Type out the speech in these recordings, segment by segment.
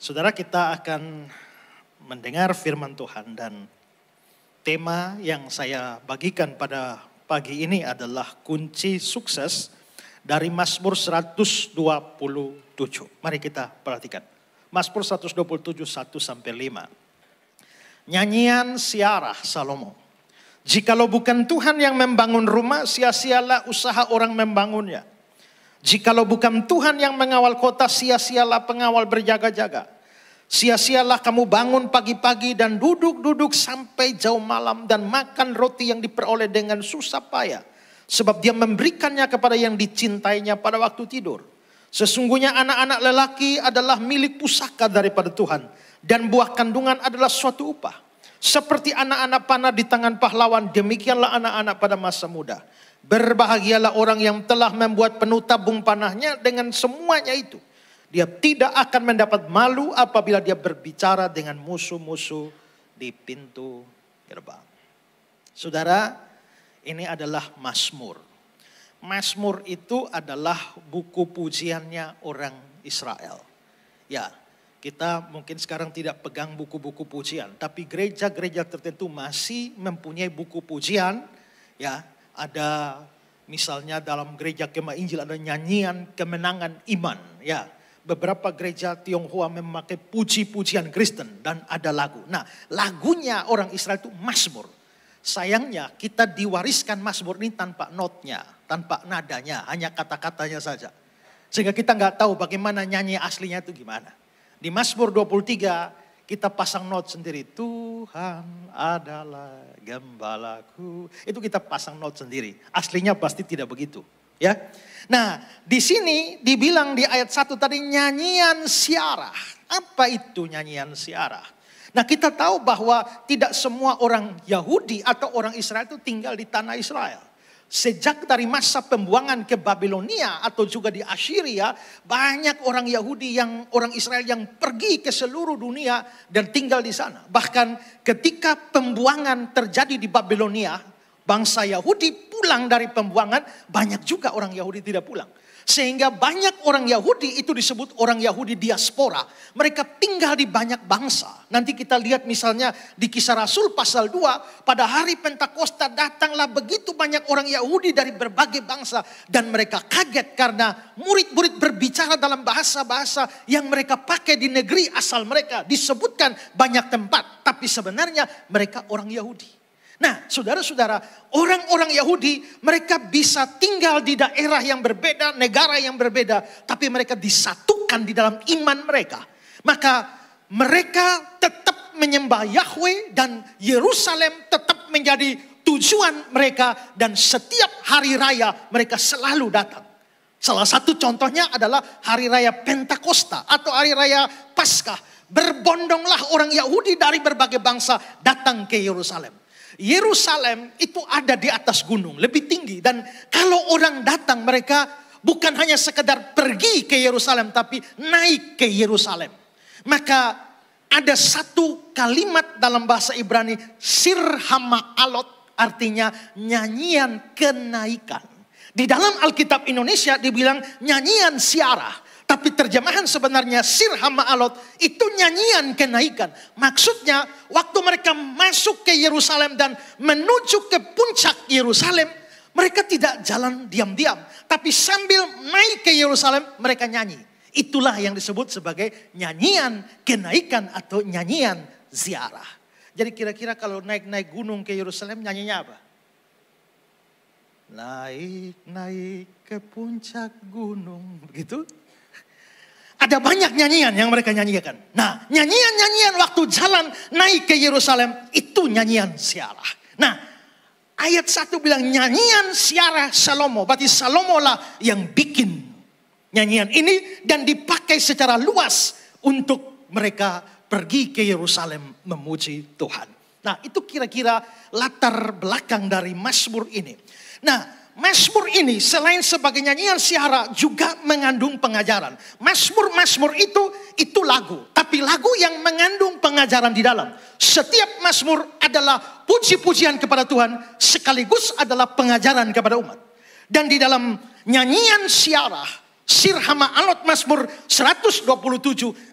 Saudara, kita akan mendengar firman Tuhan dan tema yang saya bagikan pada pagi ini adalah kunci sukses dari Mazmur 127. Mari kita perhatikan. Mazmur 127, 1-5. Nyanyian siarah Salomo. Jikalau bukan Tuhan yang membangun rumah, sia-sialah usaha orang membangunnya. Jikalau bukan Tuhan yang mengawal kota, sia-sialah pengawal berjaga-jaga. Sia-sialah kamu bangun pagi-pagi dan duduk-duduk sampai jauh malam dan makan roti yang diperoleh dengan susah payah. Sebab dia memberikannya kepada yang dicintainya pada waktu tidur. Sesungguhnya anak-anak lelaki adalah milik pusaka daripada Tuhan. Dan buah kandungan adalah suatu upah. Seperti anak-anak panah di tangan pahlawan, demikianlah anak-anak pada masa muda. Berbahagialah orang yang telah membuat penuh tabung panahnya dengan semuanya itu. Dia tidak akan mendapat malu apabila dia berbicara dengan musuh-musuh di pintu gerbang. Saudara, ini adalah Mazmur. Mazmur itu adalah buku pujiannya orang Israel. Ya, kita mungkin sekarang tidak pegang buku-buku pujian, tapi gereja-gereja tertentu masih mempunyai buku pujian. Ya, ada misalnya dalam gereja Kemah Injil ada nyanyian kemenangan iman. Ya, beberapa gereja Tionghoa memakai puji-pujian Kristen dan ada lagu. Nah, lagunya orang Israel itu Mazmur. Sayangnya kita diwariskan Mazmur ini tanpa notnya, tanpa nadanya, hanya kata-katanya saja. Sehingga kita nggak tahu bagaimana nyanyi aslinya itu gimana. Di Mazmur 23 kita pasang not sendiri. Tuhan adalah gembalaku. Itu kita pasang not sendiri. Aslinya pasti tidak begitu. Ya. Nah, di sini dibilang di ayat 1 tadi nyanyian siarah. Apa itu nyanyian siarah? Nah, kita tahu bahwa tidak semua orang Yahudi atau orang Israel itu tinggal di tanah Israel. Sejak dari masa pembuangan ke Babilonia atau juga di Assyria, banyak orang Yahudi orang Israel yang pergi ke seluruh dunia dan tinggal di sana. Bahkan ketika pembuangan terjadi di Babilonia, bangsa Yahudi pulang dari pembuangan, banyak juga orang Yahudi tidak pulang. Sehingga banyak orang Yahudi itu disebut orang Yahudi diaspora. Mereka tinggal di banyak bangsa. Nanti kita lihat misalnya di Kisah Rasul pasal 2. Pada hari Pentakosta datanglah begitu banyak orang Yahudi dari berbagai bangsa. Dan mereka kaget karena murid-murid berbicara dalam bahasa-bahasa yang mereka pakai di negeri asal mereka. Disebutkan banyak tempat. Tapi sebenarnya mereka orang Yahudi. Nah, saudara-saudara, orang-orang Yahudi mereka bisa tinggal di daerah yang berbeda, negara yang berbeda, tapi mereka disatukan di dalam iman mereka. Maka mereka tetap menyembah Yahweh dan Yerusalem tetap menjadi tujuan mereka dan setiap hari raya mereka selalu datang. Salah satu contohnya adalah hari raya Pentakosta atau hari raya Paskah. Berbondonglah orang Yahudi dari berbagai bangsa datang ke Yerusalem. Yerusalem itu ada di atas gunung, lebih tinggi. Dan kalau orang datang mereka bukan hanya sekedar pergi ke Yerusalem, tapi naik ke Yerusalem. Maka ada satu kalimat dalam bahasa Ibrani, Sir Hama'alot, artinya nyanyian kenaikan. Di dalam Alkitab Indonesia dibilang nyanyian siarah. Tapi terjemahan sebenarnya Sir Hama'alot itu nyanyian kenaikan. Maksudnya waktu mereka masuk ke Yerusalem dan menuju ke puncak Yerusalem. Mereka tidak jalan diam-diam. Tapi sambil naik ke Yerusalem mereka nyanyi. Itulah yang disebut sebagai nyanyian kenaikan atau nyanyian ziarah. Jadi kira-kira kalau naik-naik gunung ke Yerusalem nyanyinya apa? Naik-naik ke puncak gunung. Begitu? Ada banyak nyanyian yang mereka nyanyikan. Nah, nyanyian-nyanyian waktu jalan naik ke Yerusalem itu nyanyian siarah. Nah, ayat 1 bilang nyanyian siarah Salomo. Berarti Salomo lah yang bikin nyanyian ini dan dipakai secara luas untuk mereka pergi ke Yerusalem memuji Tuhan. Nah, itu kira-kira latar belakang dari Mazmur ini. Nah, Mazmur ini selain sebagai nyanyian siarah juga mengandung pengajaran. Mazmur itu lagu. Tapi lagu yang mengandung pengajaran di dalam. Setiap Mazmur adalah puji-pujian kepada Tuhan sekaligus adalah pengajaran kepada umat. Dan di dalam nyanyian siarah Sirhama Alot Mazmur 127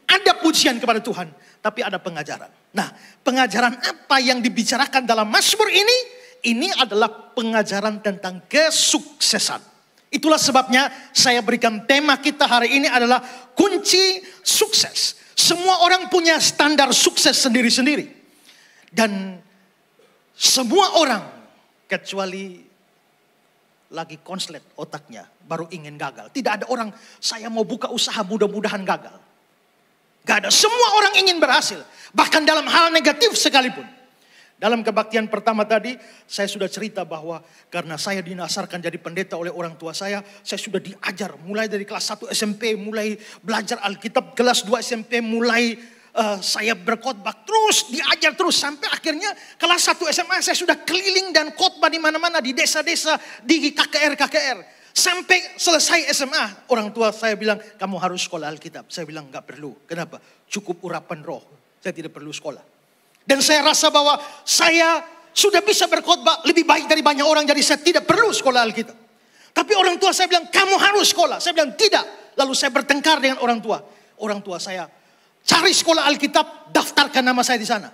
ada pujian kepada Tuhan, tapi ada pengajaran. Nah, pengajaran apa yang dibicarakan dalam Mazmur ini? Ini adalah pengajaran tentang kesuksesan. Itulah sebabnya saya berikan tema kita hari ini adalah kunci sukses. Semua orang punya standar sukses sendiri-sendiri. Dan semua orang kecuali lagi konslet otaknya baru ingin gagal. Tidak ada orang saya mau buka usaha mudah-mudahan gagal. Gak ada, semua orang ingin berhasil. Bahkan dalam hal negatif sekalipun. Dalam kebaktian pertama tadi saya sudah cerita bahwa karena saya dinasarkan jadi pendeta oleh orang tua saya sudah diajar mulai dari kelas 1 SMP, mulai belajar Alkitab, kelas 2 SMP mulai saya berkhotbah terus, diajar terus sampai akhirnya kelas 1 SMA saya sudah keliling dan khotbah di mana-mana di desa-desa, di KKR. Sampai selesai SMA, orang tua saya bilang, kamu harus sekolah Alkitab. Saya bilang, enggak perlu. Kenapa? Cukup urapan roh. Saya tidak perlu sekolah. Dan saya rasa bahwa saya sudah bisa berkhotbah lebih baik dari banyak orang, jadi saya tidak perlu sekolah Alkitab. Tapi orang tua saya bilang, kamu harus sekolah. Saya bilang, tidak. Lalu saya bertengkar dengan orang tua. Orang tua saya, cari sekolah Alkitab, daftarkan nama saya di sana.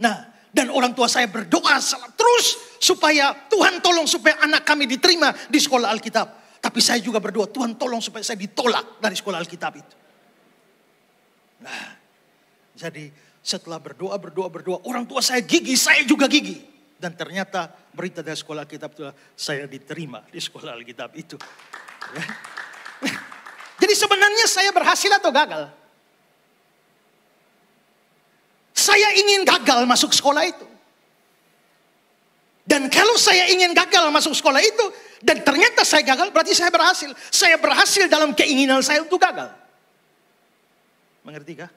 Nah, dan orang tua saya berdoa terus supaya Tuhan tolong supaya anak kami diterima di sekolah Alkitab. Tapi saya juga berdoa, Tuhan tolong supaya saya ditolak dari sekolah Alkitab itu. Nah, jadi setelah berdoa, orang tua saya gigih, saya juga gigih. Dan ternyata berita dari sekolah Alkitab itu saya diterima di sekolah Alkitab itu. Ya. Jadi sebenarnya saya berhasil atau gagal? Saya ingin gagal masuk sekolah itu. Dan kalau saya ingin gagal masuk sekolah itu, dan ternyata saya gagal, berarti saya berhasil. Saya berhasil dalam keinginan saya untuk gagal. Mengerti kah?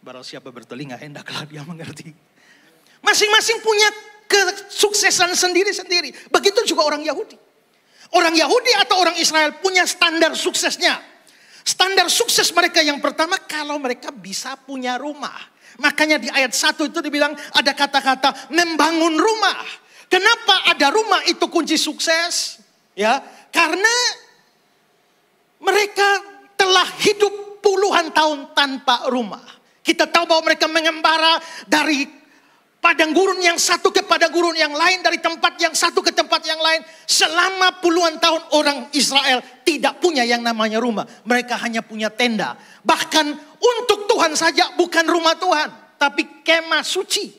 Barang siapa bertelinga, hendaklah dia mengerti. Masing-masing punya kesuksesan sendiri-sendiri. Begitu juga orang Yahudi. Orang Yahudi atau orang Israel punya standar suksesnya. Standar sukses mereka yang pertama, kalau mereka bisa punya rumah. Makanya di ayat 1 itu dibilang ada kata-kata membangun rumah. Kenapa ada rumah itu kunci sukses? Ya, karena mereka telah hidup puluhan tahun tanpa rumah. Kita tahu bahwa mereka mengembara dari padang gurun yang satu ke padang gurun yang lain, dari tempat yang satu ke tempat yang lain. Selama puluhan tahun orang Israel tidak punya yang namanya rumah. Mereka hanya punya tenda. Bahkan untuk Tuhan saja bukan rumah Tuhan, tapi kemah suci.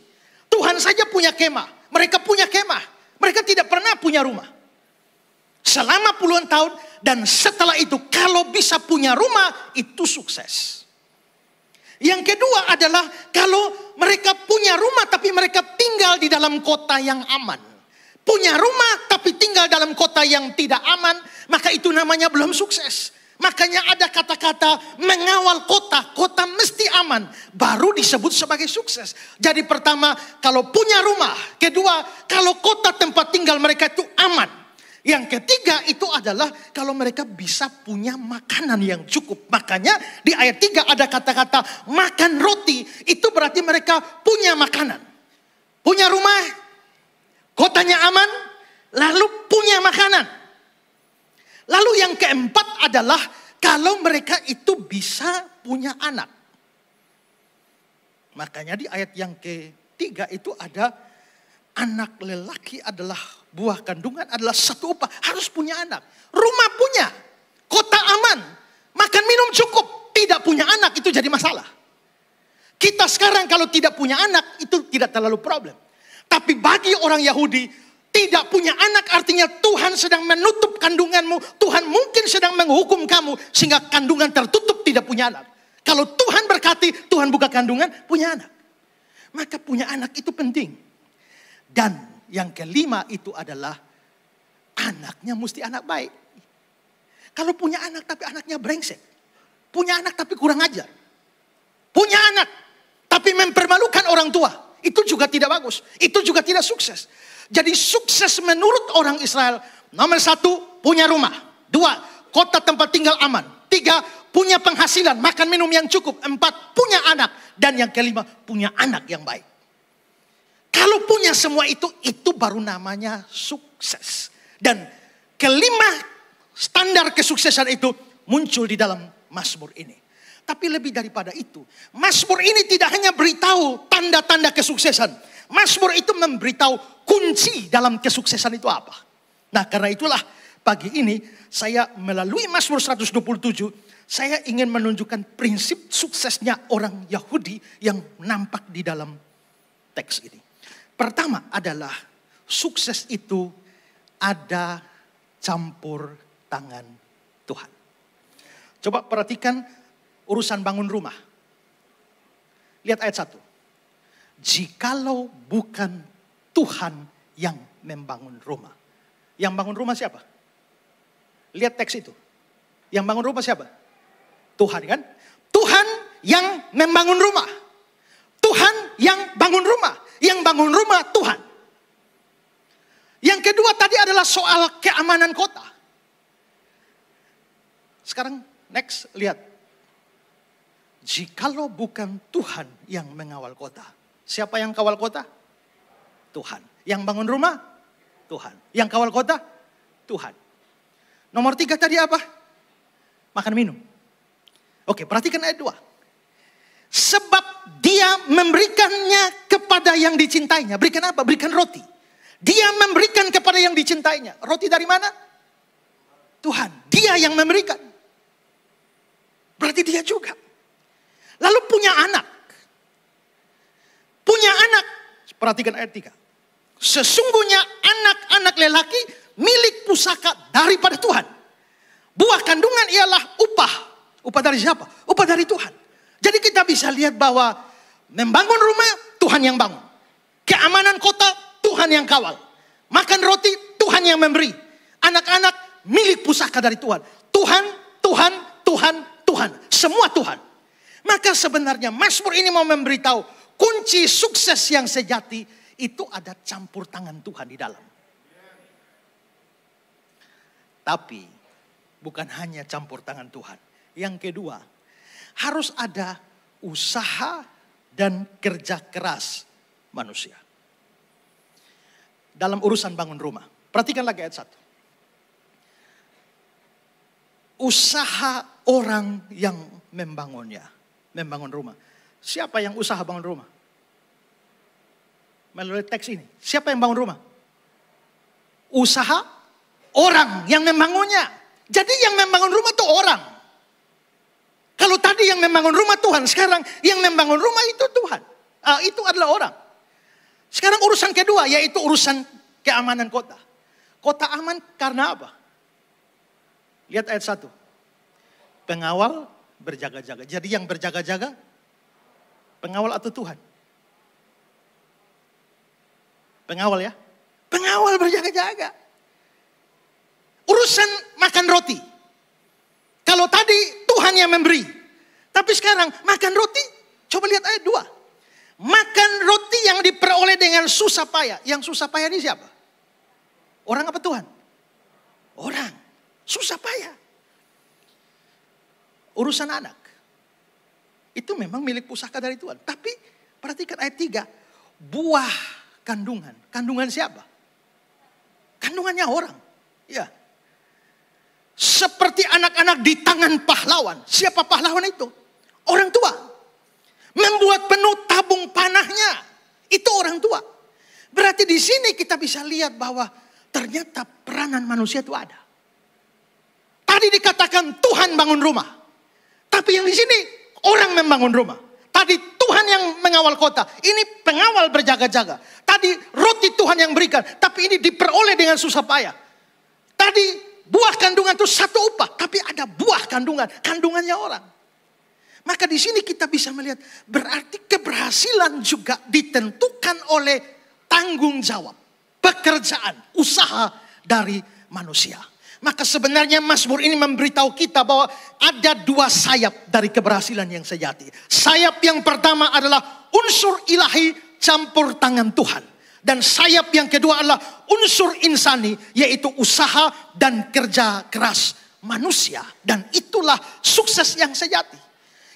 Tuhan saja punya kemah. Mereka punya kemah. Mereka tidak pernah punya rumah. Selama puluhan tahun dan setelah itu kalau bisa punya rumah itu sukses. Yang kedua adalah kalau mereka punya rumah tapi mereka tinggal di dalam kota yang aman. Punya rumah tapi tinggal dalam kota yang tidak aman, maka itu namanya belum sukses. Makanya ada kata-kata mengawal kota, kota mesti aman, baru disebut sebagai sukses. Jadi pertama, kalau punya rumah. Kedua, kalau kota tempat tinggal mereka itu aman. Yang ketiga itu adalah kalau mereka bisa punya makanan yang cukup. Makanya di ayat 3 ada kata-kata makan roti. Itu berarti mereka punya makanan. Punya rumah, kotanya aman, lalu punya makanan. Lalu yang keempat adalah kalau mereka itu bisa punya anak. Makanya di ayat yang ketiga itu ada anak lelaki adalah buah kandungan, adalah satu upah. Harus punya anak. Rumah punya, kota aman, makan minum cukup. Tidak punya anak itu jadi masalah. Kita sekarang kalau tidak punya anak itu tidak terlalu problem. Tapi bagi orang Yahudi, tidak punya anak artinya Tuhan sedang menutup kandunganmu. Tuhan mungkin sedang menghukum kamu sehingga kandungan tertutup, tidak punya anak. Kalau Tuhan berkati, Tuhan buka kandungan, punya anak. Maka punya anak itu penting. Dan yang kelima itu adalah anaknya mesti anak baik. Kalau punya anak tapi anaknya brengsek. Punya anak tapi kurang ajar. Punya anak tapi mempermalukan orang tua. Itu juga tidak bagus. Itu juga tidak sukses. Jadi sukses menurut orang Israel, nomor 1 punya rumah, 2 kota tempat tinggal aman, 3 punya penghasilan, makan minum yang cukup, 4 punya anak, dan yang kelima punya anak yang baik. Kalau punya semua itu baru namanya sukses. Dan kelima standar kesuksesan itu muncul di dalam Mazmur ini. Tapi lebih daripada itu, Mazmur ini tidak hanya beritahu tanda-tanda kesuksesan. Mazmur itu memberitahu kunci dalam kesuksesan itu apa. Nah, karena itulah pagi ini saya melalui Mazmur 127, saya ingin menunjukkan prinsip suksesnya orang Yahudi yang nampak di dalam teks ini. Pertama adalah sukses itu ada campur tangan Tuhan. Coba perhatikan urusan bangun rumah. Lihat ayat 1. Jikalau bukan Tuhan yang membangun rumah. Yang bangun rumah siapa? Lihat teks itu. Yang bangun rumah siapa? Tuhan kan? Tuhan yang membangun rumah. Tuhan yang bangun rumah. Yang bangun rumah Tuhan. Yang kedua tadi adalah soal keamanan kota. Sekarang next, lihat. Jikalau bukan Tuhan yang mengawal kota. Siapa yang kawal kota? Tuhan. Yang bangun rumah? Tuhan. Yang kawal kota? Tuhan. Nomor 3 tadi apa? Makan minum. Oke, perhatikan ayat 2. Sebab dia memberikannya kepada yang dicintainya. Berikan apa? Berikan roti. Dia memberikan kepada yang dicintainya. Roti dari mana? Tuhan. Dia yang memberikan. Berarti dia juga. Lalu punya anak. Punya anak. Perhatikan ayat 3. Sesungguhnya anak-anak lelaki milik pusaka daripada Tuhan. Buah kandungan ialah upah. Upah dari siapa? Upah dari Tuhan. Jadi kita bisa lihat bahwa membangun rumah Tuhan yang bangun. Keamanan kota Tuhan yang kawal. Makan roti Tuhan yang memberi. Anak-anak milik pusaka dari Tuhan. Tuhan, Tuhan, Tuhan, Tuhan. Semua Tuhan. Maka sebenarnya Mazmur ini mau memberitahu kunci sukses yang sejati itu ada campur tangan Tuhan di dalam. Tapi bukan hanya campur tangan Tuhan. Yang kedua, harus ada usaha dan kerja keras manusia. Dalam urusan bangun rumah. Perhatikan lagi ayat 1. Usaha orang yang membangunnya. Membangun rumah. Siapa yang usaha bangun rumah? Melalui teks ini. Siapa yang bangun rumah? Usaha orang yang membangunnya. Jadi yang membangun rumah itu orang. Kalau tadi yang membangun rumah Tuhan, sekarang yang membangun rumah itu Tuhan. Itu adalah orang. Sekarang urusan kedua yaitu urusan keamanan kota. Kota aman karena apa? Lihat ayat 1. Pengawal berjaga-jaga. Jadi yang berjaga-jaga pengawal atau Tuhan? Pengawal ya. Pengawal berjaga-jaga. Urusan makan roti. Kalau tadi Tuhan yang memberi. Tapi sekarang makan roti. Coba lihat ayat 2. Makan roti yang diperoleh dengan susah payah. Yang susah payah ini siapa? Orang apa Tuhan? Orang. Susah payah. Urusan anak. Itu memang milik pusaka dari Tuhan. Tapi perhatikan ayat 3. Buah kandungan. Kandungan siapa? Kandungannya orang. Ya. Seperti anak-anak di tangan pahlawan. Siapa pahlawan itu? Orang tua. Membuat penuh tabung panahnya. Itu orang tua. Berarti di sini kita bisa lihat bahwa ternyata peranan manusia itu ada. Tadi dikatakan Tuhan bangun rumah. Tapi yang di sini orang membangun rumah. Tadi Tuhan yang mengawal kota. Ini pengawal berjaga-jaga. Tadi roti Tuhan yang berikan. Tapi ini diperoleh dengan susah payah. Tadi buah kandungan itu satu upah. Tapi ada buah kandungan. Kandungannya orang. Maka di sini kita bisa melihat. Berarti keberhasilan juga ditentukan oleh tanggung jawab. Pekerjaan. Usaha dari manusia. Maka sebenarnya Mazmur ini memberitahu kita bahwa ada dua sayap dari keberhasilan yang sejati. Sayap yang pertama adalah unsur ilahi campur tangan Tuhan. Dan sayap yang kedua adalah unsur insani yaitu usaha dan kerja keras manusia. Dan itulah sukses yang sejati.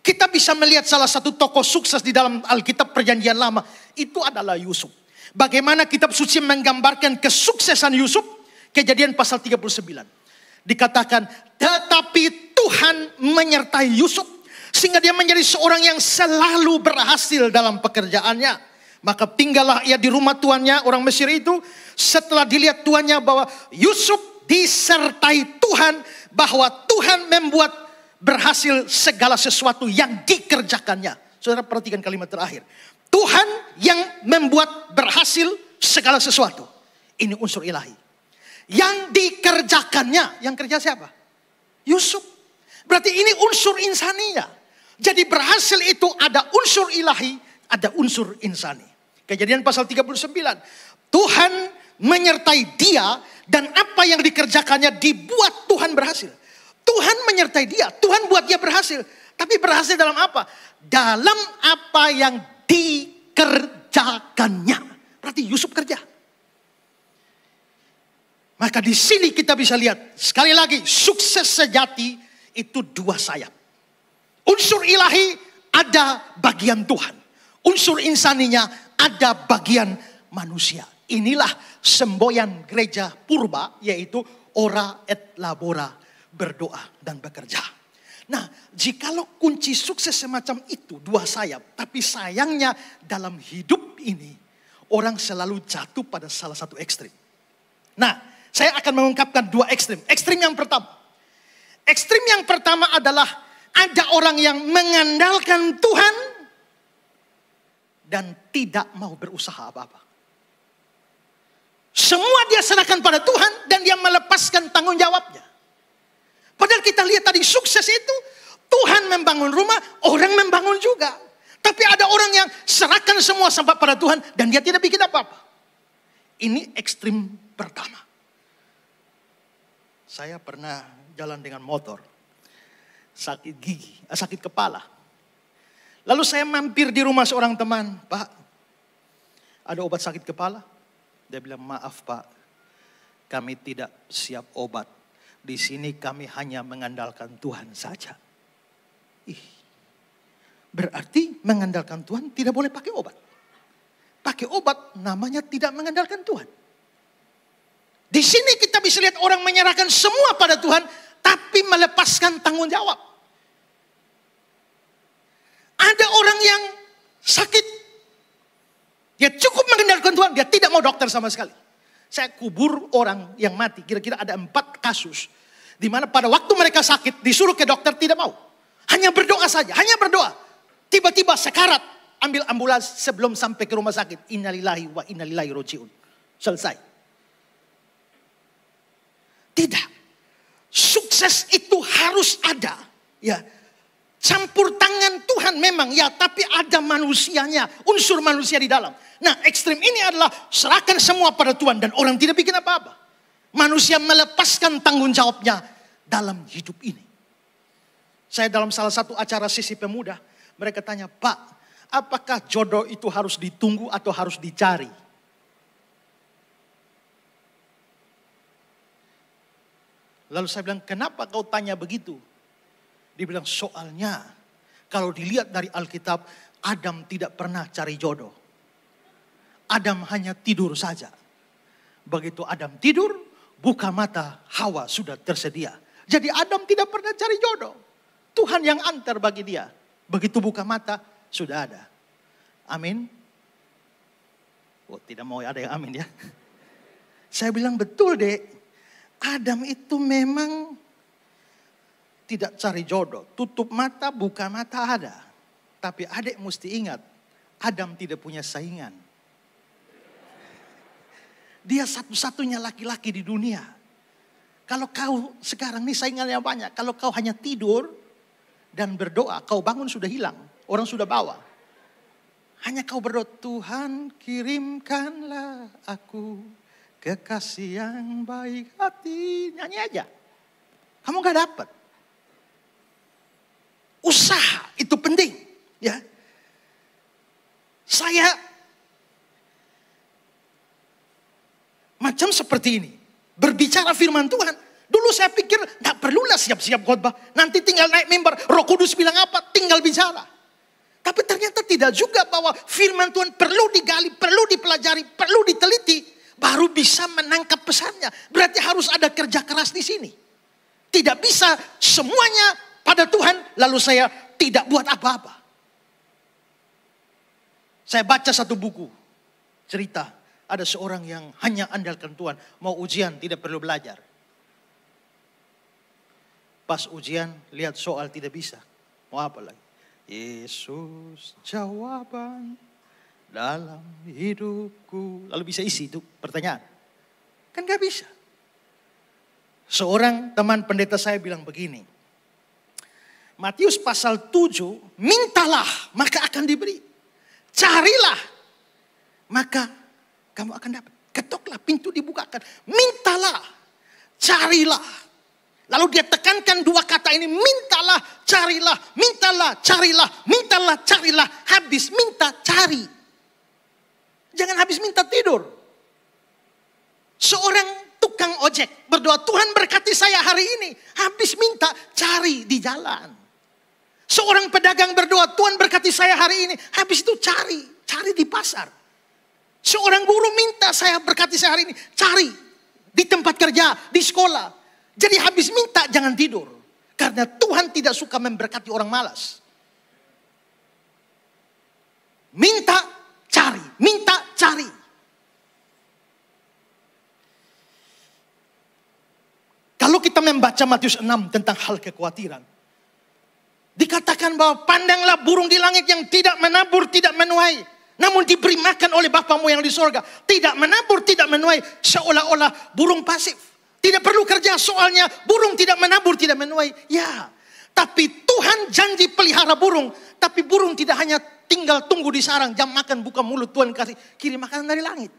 Kita bisa melihat salah satu tokoh sukses di dalam Alkitab Perjanjian Lama. Itu adalah Yusuf. Bagaimana kitab suci menggambarkan kesuksesan Yusuf? Kejadian pasal 39. Dikatakan, tetapi Tuhan menyertai Yusuf. Sehingga dia menjadi seorang yang selalu berhasil dalam pekerjaannya. Maka tinggallah ia di rumah tuannya, orang Mesir itu. Setelah dilihat tuannya bahwa Yusuf disertai Tuhan, bahwa Tuhan membuat berhasil segala sesuatu yang dikerjakannya. Saudara perhatikan kalimat terakhir. Tuhan yang membuat berhasil segala sesuatu. Ini unsur ilahi. Yang dikerjakannya, yang kerja siapa? Yusuf. Berarti ini unsur insaninya. Jadi berhasil itu ada unsur ilahi, ada unsur insani. Kejadian pasal 39. Tuhan menyertai dia dan apa yang dikerjakannya dibuat Tuhan berhasil. Tuhan menyertai dia, Tuhan buat dia berhasil. Tapi berhasil dalam apa? Dalam apa yang dikerjakannya. Berarti Yusuf kerja. Maka di sini kita bisa lihat sekali lagi sukses sejati itu dua sayap. Unsur ilahi ada bagian Tuhan. Unsur insaninya ada bagian manusia. Inilah semboyan gereja purba, yaitu ora et labora, berdoa dan bekerja. Nah, jikalau kunci sukses semacam itu dua sayap, tapi sayangnya dalam hidup ini orang selalu jatuh pada salah satu ekstrim. Nah, saya akan mengungkapkan dua ekstrim. Ekstrim yang pertama. Ekstrim yang pertama adalah ada orang yang mengandalkan Tuhan dan tidak mau berusaha apa-apa. Semua dia serahkan pada Tuhan dan dia melepaskan tanggung jawabnya. Padahal kita lihat tadi sukses itu Tuhan membangun rumah, orang membangun juga. Tapi ada orang yang serahkan semua sampai pada Tuhan dan dia tidak bikin apa-apa. Ini ekstrim pertama. Saya pernah jalan dengan motor, sakit gigi, sakit kepala. Lalu saya mampir di rumah seorang teman, Pak, ada obat sakit kepala? Dia bilang, maaf Pak, kami tidak siap obat. Di sini kami hanya mengandalkan Tuhan saja. Berarti mengandalkan Tuhan tidak boleh pakai obat. Pakai obat namanya tidak mengandalkan Tuhan. Di sini kita bisa lihat orang menyerahkan semua pada Tuhan, tapi melepaskan tanggung jawab. Ada orang yang sakit, dia cukup mengandalkan Tuhan, dia tidak mau dokter sama sekali. Saya kubur orang yang mati, kira-kira ada 4 kasus. Di mana pada waktu mereka sakit, disuruh ke dokter tidak mau. Hanya berdoa saja, hanya berdoa. Tiba-tiba sekarat, ambil ambulans sebelum sampai ke rumah sakit. Innalillahi wa innalillahi roji'un. Selesai. Tidak. Sukses itu harus ada. Ya. Campur tangan Tuhan memang ya, tapi ada manusianya, unsur manusia di dalam. Nah, ekstrim ini adalah serahkan semua pada Tuhan dan orang tidak bikin apa-apa. Manusia melepaskan tanggung jawabnya dalam hidup ini. Saya dalam salah satu acara sisi pemuda, mereka tanya, Pak, apakah jodoh itu harus ditunggu atau harus dicari? Lalu saya bilang, kenapa kau tanya begitu? Dia bilang, soalnya kalau dilihat dari Alkitab, Adam tidak pernah cari jodoh. Adam hanya tidur saja. Begitu Adam tidur, buka mata, Hawa sudah tersedia. Jadi Adam tidak pernah cari jodoh. Tuhan yang antar bagi dia. Begitu buka mata, sudah ada. Amin. Oh, tidak mau ada yang amin ya. Saya bilang, betul dek. Adam itu memang tidak cari jodoh. Tutup mata, buka mata ada. Tapi adik mesti ingat, Adam tidak punya saingan. Dia satu-satunya laki-laki di dunia. Kalau kau sekarang ini saingannya banyak. Kalau kau hanya tidur dan berdoa, kau bangun sudah hilang. Orang sudah bawa. Hanya kau berdoa, Tuhan kirimkanlah aku kekasih yang baik hati. Nyanyi aja. Kamu gak dapat. Usaha itu penting. Ya. Saya macam seperti ini. Berbicara firman Tuhan. Dulu saya pikir gak perlulah siap-siap khotbah. Nanti tinggal naik mimbar. Roh Kudus bilang apa? Tinggal bicara. Tapi ternyata tidak juga, bahwa firman Tuhan perlu digali, perlu dipelajari, perlu diteliti. Baru bisa menangkap pesannya. Berarti harus ada kerja keras di sini. Tidak bisa semuanya pada Tuhan, lalu saya tidak buat apa-apa. Saya baca satu buku, cerita. Ada seorang yang hanya andalkan Tuhan. Mau ujian, tidak perlu belajar. Pas ujian, lihat soal tidak bisa. Mau apa lagi? Yesus jawaban dalam hidupku. Lalu bisa isi itu pertanyaan. Kan gak bisa. Seorang teman pendeta saya bilang begini. Matius pasal 7, mintalah maka akan diberi. Carilah maka kamu akan dapat. Ketoklah pintu dibukakan. Mintalah, carilah. Lalu dia tekankan dua kata ini. Mintalah, carilah, mintalah, carilah, mintalah, carilah. Habis minta, cari. Jangan habis minta tidur. Seorang tukang ojek berdoa, Tuhan berkati saya hari ini. Habis minta, cari di jalan. Seorang pedagang berdoa, Tuhan berkati saya hari ini. Habis itu cari di pasar. Seorang guru minta saya berkati saya hari ini. Cari di tempat kerja, di sekolah. Jadi habis minta jangan tidur. Karena Tuhan tidak suka memberkati orang malas. Minta, cari. Minta, cari. Kalau kita membaca Matius 6 tentang hal kekhawatiran. Dikatakan bahwa pandanglah burung di langit yang tidak menabur, tidak menuai. Namun diberi makan oleh Bapamu yang di sorga. Tidak menabur, tidak menuai. Seolah-olah burung pasif. Tidak perlu kerja soalnya burung tidak menabur, tidak menuai. Ya, tapi Tuhan janji pelihara burung. Tapi burung tidak hanya tinggal tunggu di sarang. Jam makan buka mulut Tuhan kasih kirim makanan dari langit.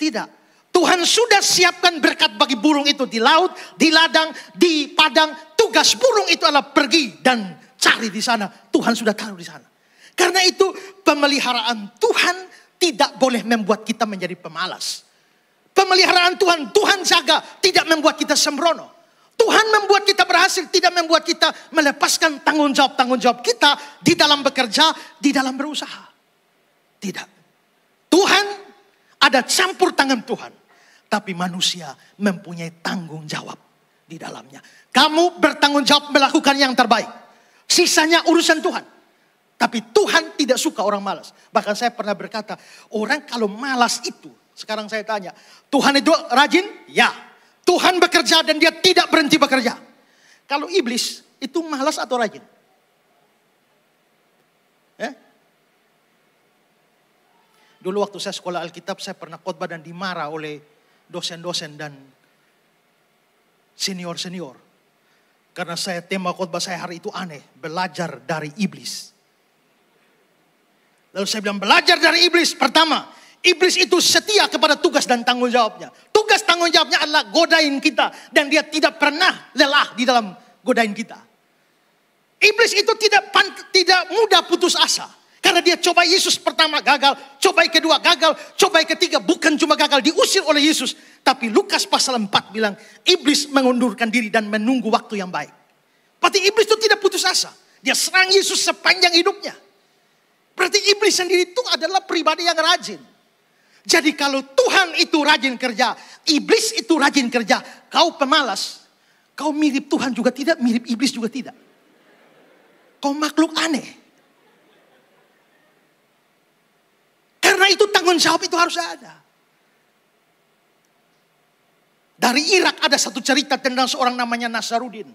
Tidak. Tuhan sudah siapkan berkat bagi burung itu di laut, di ladang, di padang. Tugas burung itu adalah pergi dan cari di sana. Tuhan sudah taruh di sana. Karena itu pemeliharaan Tuhan tidak boleh membuat kita menjadi pemalas. Pemeliharaan Tuhan jaga, tidak membuat kita sembrono. Tuhan membuat kita berhasil, tidak membuat kita melepaskan tanggung jawab kita di dalam bekerja, di dalam berusaha. Tidak. Tuhan ada campur tangan Tuhan. Tapi manusia mempunyai tanggung jawab di dalamnya. Kamu bertanggung jawab melakukan yang terbaik. Sisanya urusan Tuhan. Tapi Tuhan tidak suka orang malas. Bahkan saya pernah berkata, orang kalau malas itu, sekarang saya tanya, Tuhan itu rajin? Ya. Tuhan bekerja dan dia tidak berhenti bekerja. Kalau iblis itu malas atau rajin? Dulu waktu saya sekolah Alkitab, saya pernah khotbah dan dimarah oleh dosen-dosen dan senior-senior. Karena tema khotbah saya hari itu aneh, belajar dari iblis. Lalu saya bilang belajar dari iblis. Pertama, iblis itu setia kepada tugas dan tanggung jawabnya. Tugas tanggung jawabnya adalah godain kita. Dan dia tidak pernah lelah di dalam godain kita. Iblis itu tidak mudah putus asa. Karena dia coba Yesus pertama gagal, coba kedua gagal, coba ketiga bukan cuma gagal, diusir oleh Yesus. Tapi Lukas pasal 4 bilang, iblis mengundurkan diri dan menunggu waktu yang baik. Berarti iblis itu tidak putus asa. Dia serang Yesus sepanjang hidupnya. Berarti iblis sendiri itu adalah pribadi yang rajin. Jadi kalau Tuhan itu rajin kerja, iblis itu rajin kerja, kau pemalas, kau mirip Tuhan juga tidak, mirip iblis juga tidak. Kau makhluk aneh. Karena itu tanggung jawab itu harus ada. Dari Irak ada satu cerita tentang seorang namanya Nasarudin.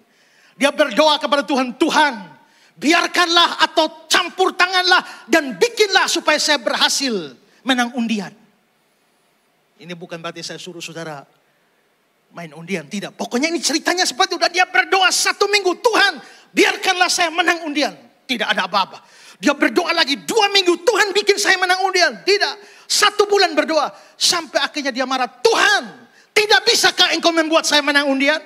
Dia berdoa kepada Tuhan, Tuhan biarkanlah atau campur tanganlah dan bikinlah supaya saya berhasil menang undian. Ini bukan berarti saya suruh saudara main undian, tidak. Pokoknya ini ceritanya seperti itu. Dan dia berdoa 1 minggu, Tuhan biarkanlah saya menang undian. Tidak ada apa-apa. Dia berdoa lagi 2 minggu, Tuhan bikin saya menang undian. Tidak, 1 bulan berdoa. Sampai akhirnya dia marah, Tuhan tidak bisakah engkau membuat saya menang undian?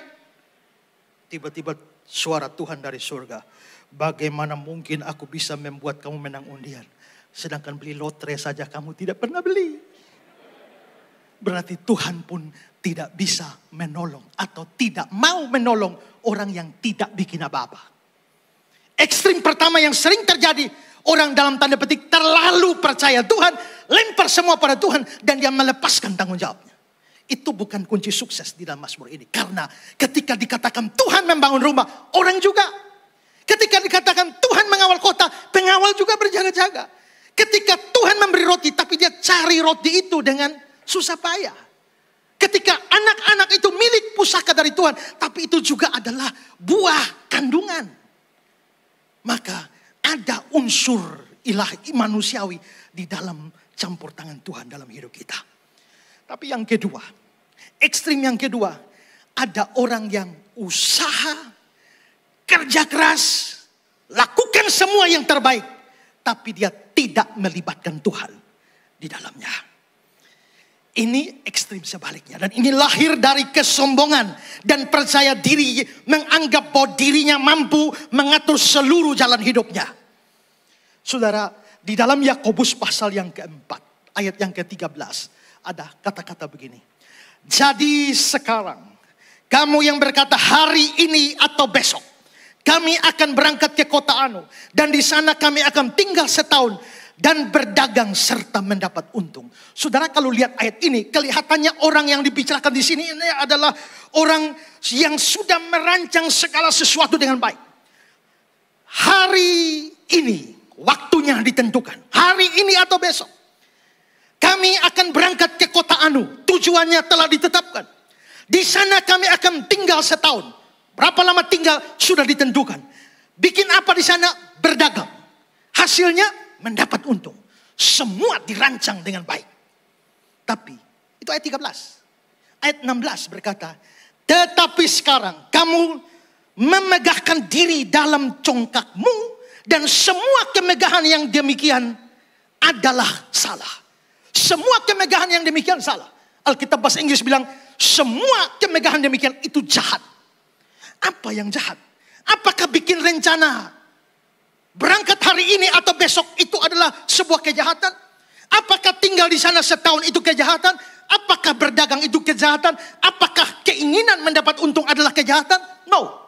Tiba-tiba suara Tuhan dari surga. Bagaimana mungkin aku bisa membuat kamu menang undian? Sedangkan beli lotre saja kamu tidak pernah beli. Berarti Tuhan pun tidak bisa menolong atau tidak mau menolong orang yang tidak bikin apa-apa. Ekstrim pertama yang sering terjadi, orang dalam tanda petik terlalu percaya Tuhan, lempar semua pada Tuhan dan dia melepaskan tanggung jawabnya. Itu bukan kunci sukses di dalam Mazmur ini. Karena ketika dikatakan Tuhan membangun rumah, orang juga. Ketika dikatakan Tuhan mengawal kota, pengawal juga berjaga-jaga. Ketika Tuhan memberi roti, tapi dia cari roti itu dengan susah payah. Ketika anak-anak itu milik pusaka dari Tuhan, tapi itu juga adalah buah kandungan. Maka ada unsur ilahi manusiawi di dalam campur tangan Tuhan dalam hidup kita. Tapi yang kedua, ekstrim yang kedua, ada orang yang usaha, kerja keras, lakukan semua yang terbaik, tapi dia tidak melibatkan Tuhan di dalamnya. Ini ekstrim sebaliknya. Dan ini lahir dari kesombongan dan percaya diri, menganggap bahwa dirinya mampu mengatur seluruh jalan hidupnya. Saudara, di dalam Yakobus pasal yang keempat, ayat yang ke-13, ada kata-kata begini. Jadi sekarang, kamu yang berkata hari ini atau besok, kami akan berangkat ke kota Anu, dan di sana kami akan tinggal setahun dan berdagang serta mendapat untung. Saudara, kalau lihat ayat ini, kelihatannya orang yang dibicarakan di sini ini adalah orang yang sudah merancang segala sesuatu dengan baik. Hari ini waktunya ditentukan. Hari ini atau besok. Kami akan berangkat ke kota Anu. Tujuannya telah ditetapkan. Di sana kami akan tinggal setahun. Berapa lama tinggal sudah ditentukan. Bikin apa di sana? Berdagang. Hasilnya mendapat untung. Semua dirancang dengan baik. Tapi itu ayat 13. Ayat 16 berkata, tetapi sekarang kamu memegahkan diri dalam congkakmu, dan semua kemegahan yang demikian adalah salah. Semua kemegahan yang demikian salah. Alkitab bahasa Inggris bilang, semua kemegahan demikian itu jahat. Apa yang jahat? Apakah bikin rencana berangkat hari ini atau besok itu adalah sebuah kejahatan? Apakah tinggal di sana setahun itu kejahatan? Apakah berdagang itu kejahatan? Apakah keinginan mendapat untung adalah kejahatan? No.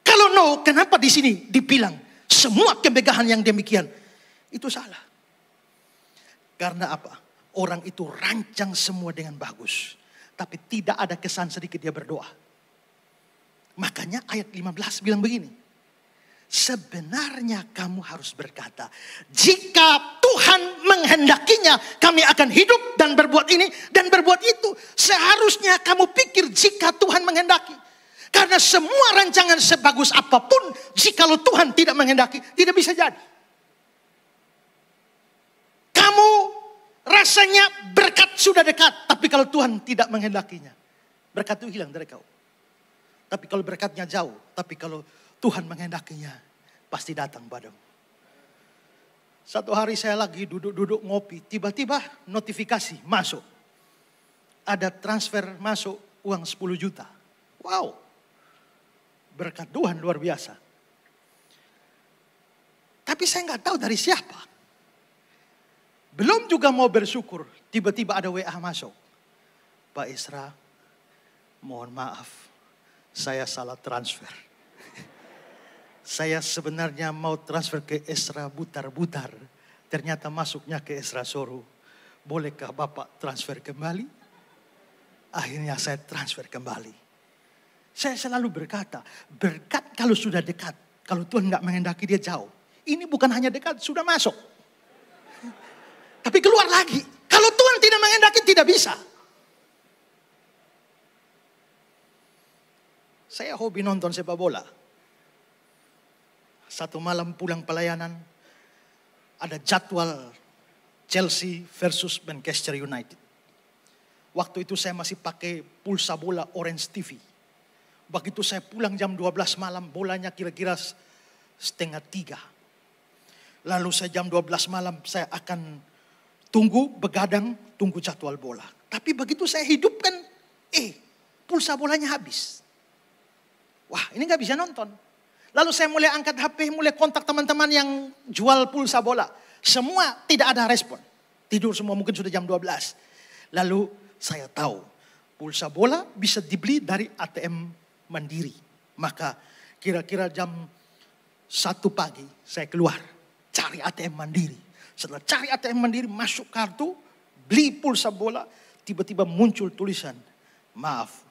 Kalau no, kenapa di sini dibilang semua kemegahan yang demikian itu salah? Karena apa? Orang itu rancang semua dengan bagus, tapi tidak ada kesan sedikit dia berdoa. Makanya ayat 15 bilang begini. Sebenarnya kamu harus berkata, jika Tuhan menghendakinya, kami akan hidup dan berbuat ini dan berbuat itu. Seharusnya kamu pikir jika Tuhan menghendaki. Karena semua rancangan sebagus apapun, jikalau Tuhan tidak menghendaki, tidak bisa jadi. Kamu rasanya berkat sudah dekat, tapi kalau Tuhan tidak menghendakinya, berkat itu hilang dari kau. Tapi kalau berkatnya jauh, tapi kalau Tuhan menghendakinya, pasti datang padamu. Satu hari saya lagi duduk-duduk ngopi, tiba-tiba notifikasi masuk. Ada transfer masuk uang 10 juta. Wow, berkat Tuhan luar biasa. Tapi saya nggak tahu dari siapa. Belum juga mau bersyukur, tiba-tiba ada WA masuk. Pak Isra, mohon maaf. Saya salah transfer. Saya sebenarnya mau transfer ke Esra Butar-Butar. Ternyata masuknya ke Esra Soru. Bolehkah Bapak transfer kembali? Akhirnya saya transfer kembali. Saya selalu berkata, berkat kalau sudah dekat. Kalau Tuhan nggak menghendaki dia jauh. Ini bukan hanya dekat, sudah masuk. Tapi keluar lagi. Kalau Tuhan tidak menghendaki tidak bisa. Saya hobi nonton sepak bola. Satu malam pulang pelayanan, ada jadwal Chelsea versus Manchester United. Waktu itu saya masih pakai pulsa bola Orange TV. Begitu saya pulang jam 12 malam, bolanya kira-kira 2:30. Lalu saya jam 12 malam saya akan tunggu begadang, tunggu jadwal bola. Tapi begitu saya hidupkan, pulsa bolanya habis. Wah, ini gak bisa nonton. Lalu saya mulai angkat HP, mulai kontak teman-teman yang jual pulsa bola. Semua tidak ada respon. Tidur semua, mungkin sudah jam 12. Lalu saya tahu, pulsa bola bisa dibeli dari ATM Mandiri. Maka kira-kira jam 1 pagi saya keluar, cari ATM Mandiri. Setelah cari ATM Mandiri, masuk kartu, beli pulsa bola, tiba-tiba muncul tulisan, Maaf,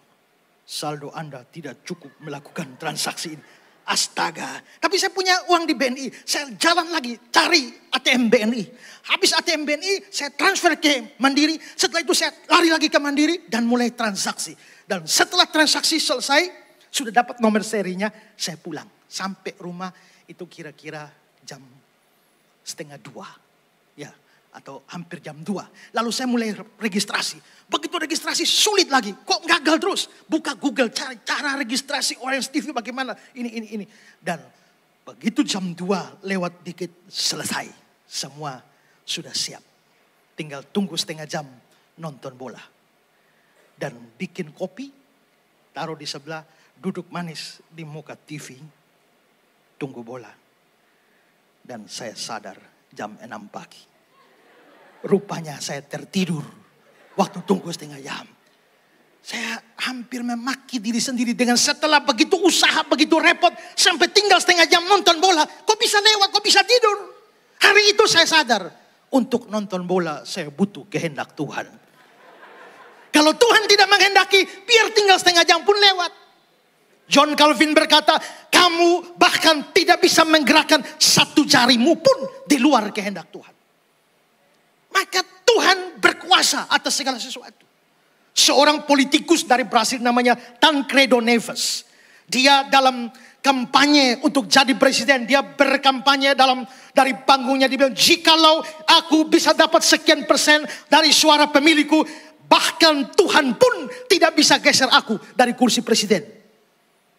saldo Anda tidak cukup melakukan transaksi ini. Astaga, tapi saya punya uang di BNI. Saya jalan lagi cari ATM BNI. Habis ATM BNI, saya transfer ke Mandiri. Setelah itu saya lari lagi ke Mandiri dan mulai transaksi. Dan setelah transaksi selesai, sudah dapat nomor serinya, saya pulang. Sampai rumah itu kira-kira jam 1:30. Ya, atau hampir jam 2. Lalu saya mulai registrasi. Begitu registrasi sulit lagi. Kok gagal terus? Buka Google cari cara registrasi Orange TV bagaimana. Ini. Dan begitu jam 2 lewat dikit selesai. Semua sudah siap. Tinggal tunggu setengah jam nonton bola. Dan bikin kopi. Taruh di sebelah. Duduk manis di muka TV. Tunggu bola. Dan saya sadar jam 6 pagi. Rupanya saya tertidur. Waktu tunggu setengah jam. Saya hampir memaki diri sendiri dengan setelah begitu usaha, begitu repot. Sampai tinggal setengah jam nonton bola. Kok bisa lewat, kok bisa tidur. Hari itu saya sadar. Untuk nonton bola saya butuh kehendak Tuhan. Kalau Tuhan tidak menghendaki, biar tinggal setengah jam pun lewat. John Calvin berkata, kamu bahkan tidak bisa menggerakkan satu jarimu pun di luar kehendak Tuhan. Maka Tuhan berkuasa atas segala sesuatu. Seorang politikus dari Brasil namanya Tancredo Neves. Dia dalam kampanye untuk jadi presiden. Dia berkampanye dari panggungnya. Dia bilang, jikalau aku bisa dapat sekian persen dari suara pemilihku, bahkan Tuhan pun tidak bisa geser aku dari kursi presiden.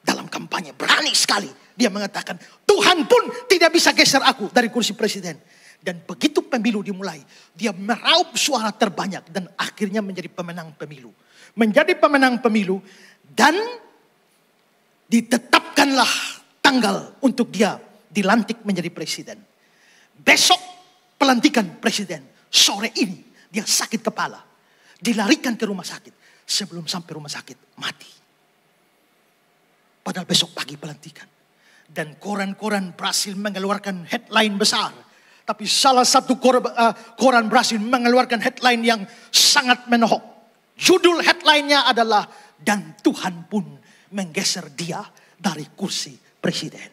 Dalam kampanye berani sekali. Dia mengatakan, Tuhan pun tidak bisa geser aku dari kursi presiden. Dan begitu pemilu dimulai, dia meraup suara terbanyak dan akhirnya menjadi pemenang pemilu. Menjadi pemenang pemilu dan ditetapkanlah tanggal untuk dia dilantik menjadi presiden. Besok pelantikan presiden. Sore ini dia sakit kepala. Dilarikan ke rumah sakit. Sebelum sampai rumah sakit mati. Padahal besok pagi pelantikan. Dan koran-koran Brasil mengeluarkan headline besar. Tapi salah satu koran Brasil mengeluarkan headline yang sangat menohok. Judul headline-nya adalah, dan Tuhan pun menggeser dia dari kursi presiden.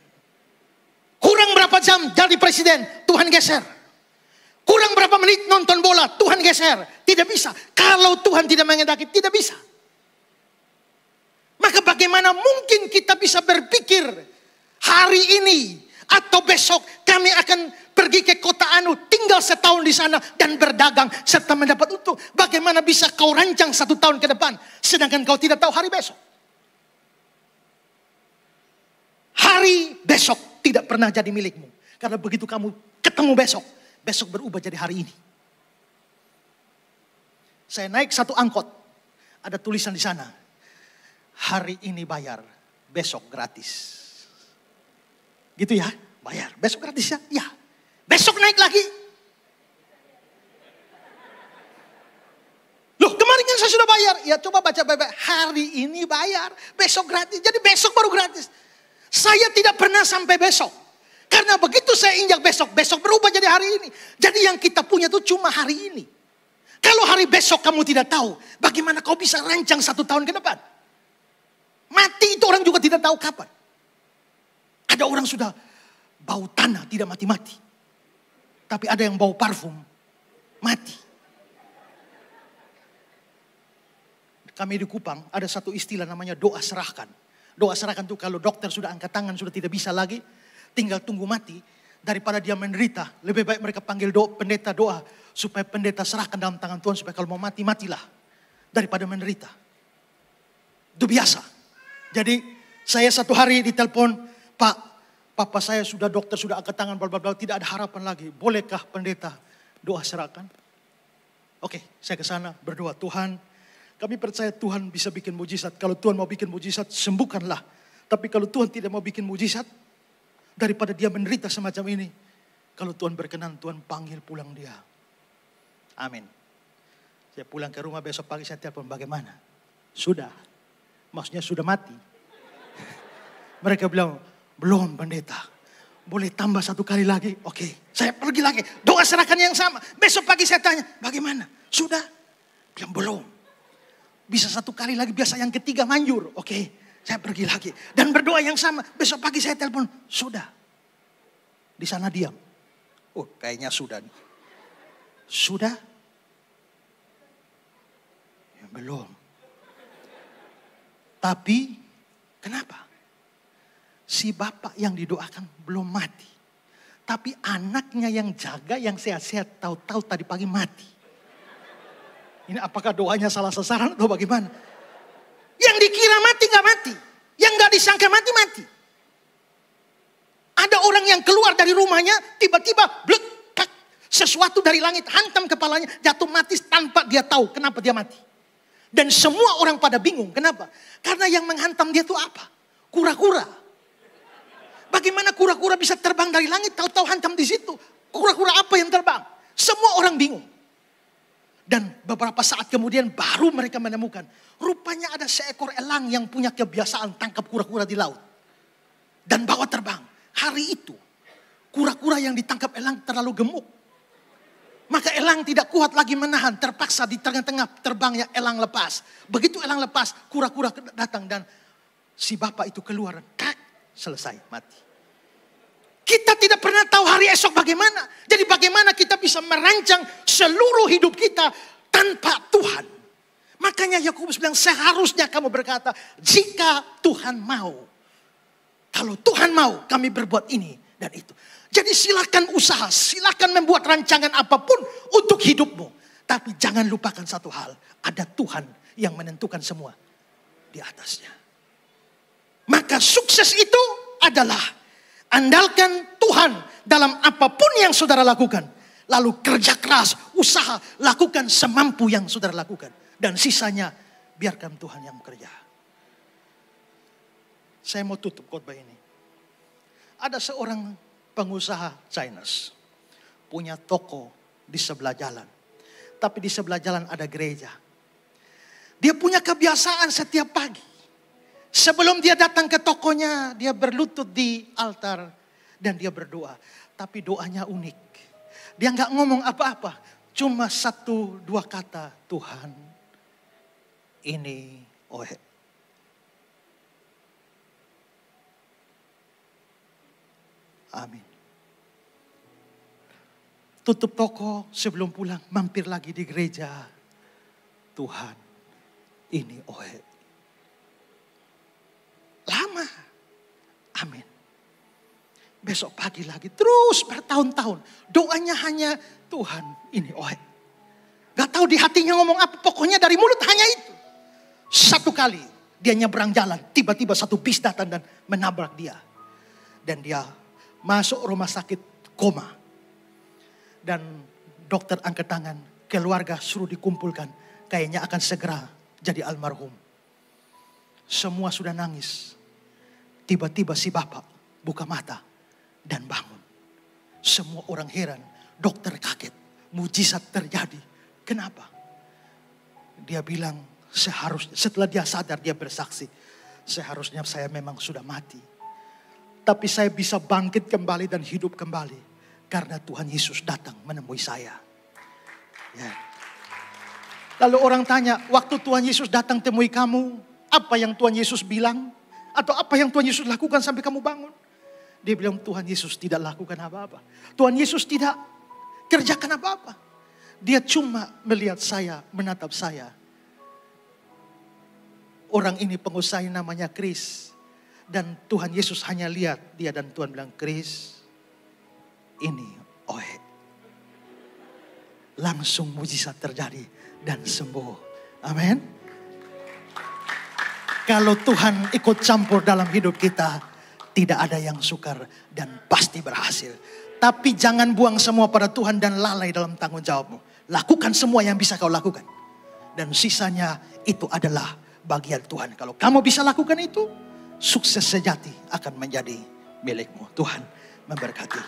Kurang berapa jam jadi presiden, Tuhan geser. Kurang berapa menit nonton bola, Tuhan geser. Tidak bisa. Kalau Tuhan tidak menghendaki, tidak bisa. Maka bagaimana mungkin kita bisa berpikir hari ini atau besok kami akan pergi ke kota Anu, tinggal setahun di sana dan berdagang serta mendapat untung. Bagaimana bisa kau rancang 1 tahun ke depan, sedangkan kau tidak tahu hari besok? Hari besok tidak pernah jadi milikmu. Karena begitu kamu ketemu besok, besok berubah jadi hari ini. Saya naik satu angkot, ada tulisan di sana, hari ini bayar, besok gratis. Gitu ya, bayar, besok gratis ya? Ya. Besok naik lagi. Loh, kemarin kan saya sudah bayar. Ya coba baca baik-baik. Hari ini bayar, besok gratis. Jadi besok baru gratis. Saya tidak pernah sampai besok. Karena begitu saya injak besok, besok berubah jadi hari ini. Jadi yang kita punya itu cuma hari ini. Kalau hari besok kamu tidak tahu, bagaimana kau bisa rancang 1 tahun ke depan? Mati itu orang juga tidak tahu kapan. Ada orang sudah bau tanah tidak mati-mati. Tapi ada yang bau parfum, mati. Kami di Kupang ada satu istilah namanya doa serahkan. Doa serahkan itu kalau dokter sudah angkat tangan, sudah tidak bisa lagi, tinggal tunggu mati. Daripada dia menderita, lebih baik mereka panggil pendeta doa. Supaya pendeta serahkan dalam tangan Tuhan, supaya kalau mau mati, matilah. Daripada menderita. Itu biasa. Jadi saya satu hari ditelepon, Pak, papa saya sudah dokter, sudah angkat tangan, bla bla bla, tidak ada harapan lagi. Bolehkah pendeta doa serahkan? Oke, saya ke sana berdoa, Tuhan, kami percaya Tuhan bisa bikin mujizat. Kalau Tuhan mau bikin mujizat, sembuhkanlah. Tapi kalau Tuhan tidak mau bikin mujizat, daripada dia menderita semacam ini, kalau Tuhan berkenan, Tuhan panggil pulang dia. Amin. Saya pulang ke rumah besok pagi, saya telepon, bagaimana? Sudah. Maksudnya sudah mati. Mereka bilang, belum pendeta. Boleh tambah 1 kali lagi? Oke, saya pergi lagi. Doa serahkan yang sama. Besok pagi saya tanya, bagaimana? Sudah? Bilang belum. Bisa 1 kali lagi, biasa yang ketiga manjur. Oke, saya pergi lagi. Dan berdoa yang sama. Besok pagi saya telepon, sudah. Di sana diam. Oh, kayaknya sudah nih. Sudah? Ya, belum. Tapi, kenapa? Si bapak yang didoakan belum mati. Tapi anaknya yang jaga, yang sehat-sehat, tahu-tahu tadi pagi mati. Ini apakah doanya salah sasaran atau bagaimana? Yang dikira mati gak mati. Yang gak disangka mati. Ada orang yang keluar dari rumahnya, tiba-tiba blekak. Sesuatu dari langit hantam kepalanya, jatuh mati tanpa dia tahu kenapa dia mati. Dan semua orang pada bingung. Kenapa? Karena yang menghantam dia itu apa? Kura-kura. Bagaimana kura-kura bisa terbang dari langit, tahu-tahu hantam di situ? Kura-kura apa yang terbang? Semua orang bingung. Dan beberapa saat kemudian baru mereka menemukan. Rupanya ada seekor elang yang punya kebiasaan tangkap kura-kura di laut. Dan bawa terbang. Hari itu kura-kura yang ditangkap elang terlalu gemuk. Maka elang tidak kuat lagi menahan. Terpaksa di tengah-tengah terbangnya elang lepas. Begitu elang lepas, kura-kura datang dan si bapak itu keluar. Selesai, mati. Kita tidak pernah tahu hari esok bagaimana. Jadi bagaimana kita bisa merancang seluruh hidup kita tanpa Tuhan. Makanya Yakobus bilang seharusnya kamu berkata, jika Tuhan mau. Kalau Tuhan mau kami berbuat ini dan itu. Jadi silakan usaha, silakan membuat rancangan apapun untuk hidupmu. Tapi jangan lupakan satu hal. Ada Tuhan yang menentukan semua di atasnya. Maka sukses itu adalah andalkan Tuhan dalam apapun yang saudara lakukan. Lalu kerja keras, usaha, lakukan semampu yang saudara lakukan. Dan sisanya biarkan Tuhan yang bekerja. Saya mau tutup khotbah ini. Ada seorang pengusaha Chinese. Punya toko di sebelah jalan. Tapi di sebelah jalan ada gereja. Dia punya kebiasaan setiap pagi. Sebelum dia datang ke tokonya, dia berlutut di altar dan dia berdoa. Tapi doanya unik. Dia nggak ngomong apa-apa. Cuma 1-2 kata, Tuhan, ini Ohe. Amin. Tutup toko sebelum pulang, mampir lagi di gereja. Tuhan, ini Ohe. Lama. Amin. Besok pagi lagi. Terus bertahun-tahun. Doanya hanya Tuhan ini Ohe. Gak tahu di hatinya ngomong apa. Pokoknya dari mulut hanya itu. 1 kali dia nyebrang jalan. Tiba-tiba 1 bis datang dan menabrak dia. Dan dia masuk rumah sakit koma. Dan dokter angkat tangan. Keluarga suruh dikumpulkan. Kayaknya akan segera jadi almarhum. Semua sudah nangis. Tiba-tiba si bapak buka mata dan bangun. Semua orang heran, dokter kaget, mujizat terjadi. Kenapa? Dia bilang seharusnya, setelah dia sadar dia bersaksi. Seharusnya saya memang sudah mati. Tapi saya bisa bangkit kembali dan hidup kembali. Karena Tuhan Yesus datang menemui saya. Ya. Lalu orang tanya, waktu Tuhan Yesus datang temui kamu, apa yang Tuhan Yesus bilang? Atau apa yang Tuhan Yesus lakukan sampai kamu bangun? Dia bilang Tuhan Yesus tidak lakukan apa-apa. Tuhan Yesus tidak kerjakan apa-apa. Dia cuma melihat saya, menatap saya. Orang ini pengusaha namanya Chris. Dan Tuhan Yesus hanya lihat dia dan Tuhan bilang, Chris, ini Ohe. Langsung mujizat terjadi dan sembuh. Amin. Kalau Tuhan ikut campur dalam hidup kita, tidak ada yang sukar dan pasti berhasil. Tapi jangan buang semua pada Tuhan dan lalai dalam tanggung jawabmu. Lakukan semua yang bisa kau lakukan. Dan sisanya itu adalah bagian Tuhan. Kalau kamu bisa lakukan itu, sukses sejati akan menjadi milikmu. Tuhan memberkati.